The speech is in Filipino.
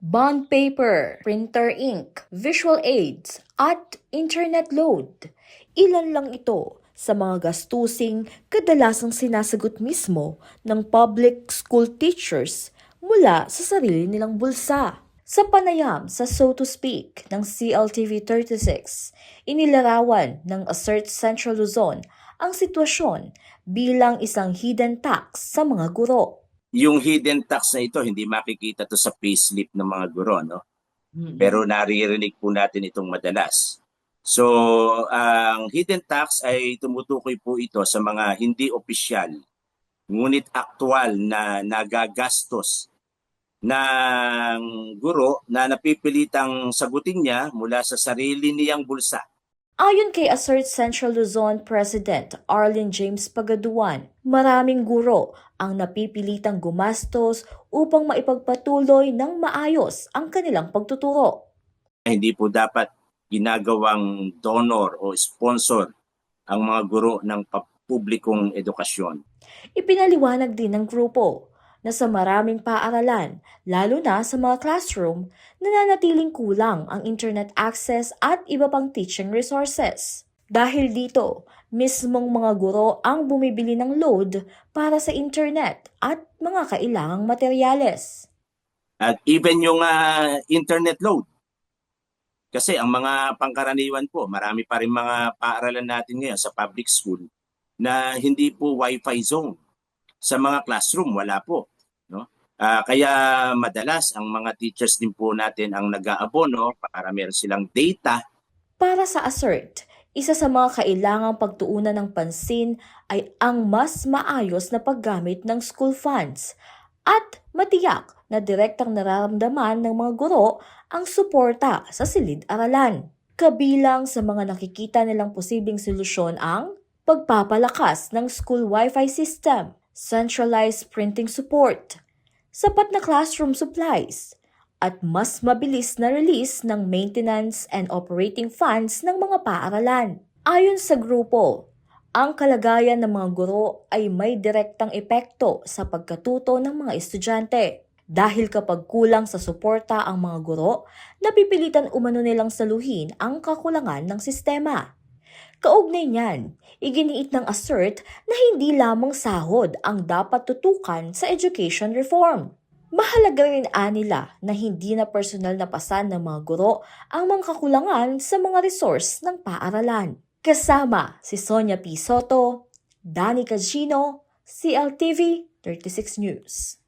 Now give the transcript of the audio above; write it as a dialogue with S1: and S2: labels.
S1: bond paper, printer ink, visual aids, at internet load. Ilan lang ito sa mga gastusing kadalasang sinasagot mismo ng public school teachers mula sa sarili nilang bulsa. Sa panayam sa So to Speak ng CLTV 36, inilarawan ng Assert Central Luzon ang sitwasyon bilang isang hidden tax sa mga guro.
S2: Yung hidden tax na ito, hindi makikita to sa payslip ng mga guro, no? Pero naririnig po natin itong madalas. So, ang hidden tax ay tumutukoy po ito sa mga hindi opisyal, ngunit aktual na nagagastos ng guro na napipilitang sagutin niya mula sa sarili niyang bulsa.
S1: Ayon kay Assert Central Luzon President Arlene James Pagaduan, maraming guro ang napipilitang gumastos upang maipagpatuloy ng maayos ang kanilang pagtuturo.
S2: Hindi po dapat ginagawang donor o sponsor ang mga guro ng publikong edukasyon.
S1: Ipinaliwanag din ng grupo na sa maraming paaralan, lalo na sa mga classroom, nananatiling kulang ang internet access at iba pang teaching resources. Dahil dito, mismong mga guro ang bumibili ng load para sa internet at mga kailangang materyales.
S2: At even yung internet load. Kasi ang mga pangkaraniwan po, marami pa rin mga paaralan natin ngayon sa public school na hindi po Wi-Fi zone. Sa mga classroom, wala po. No? Kaya madalas ang mga teachers din po natin ang nag-aabono para meron silang data.
S1: Para sa Assert, isa sa mga kailangang pagtuunan ng pansin ay ang mas maayos na paggamit ng school funds at matiyak na direktang nararamdaman ng mga guro ang suporta sa silid-aralan. Kabilang sa mga nakikita nilang posibleng solusyon ang pagpapalakas ng school Wi-Fi system, centralized printing support, sapat na classroom supplies, at mas mabilis na release ng maintenance and operating funds ng mga paaralan. Ayon sa grupo, ang kalagayan ng mga guro ay may direktang epekto sa pagkatuto ng mga estudyante. Dahil kapag kulang sa suporta ang mga guro, napipilitan umano nilang saluhin ang kakulangan ng sistema. Kaugnay niyan, iginiit ng Assert na hindi lamang sahod ang dapat tutukan sa education reform. Mahalaga rin nila na hindi na personal na pasan ng mga guro ang mga kakulangan sa mga resource ng paaralan. Kasama si Sonia P. Soto, Danny Cagino, CLTV 36 News.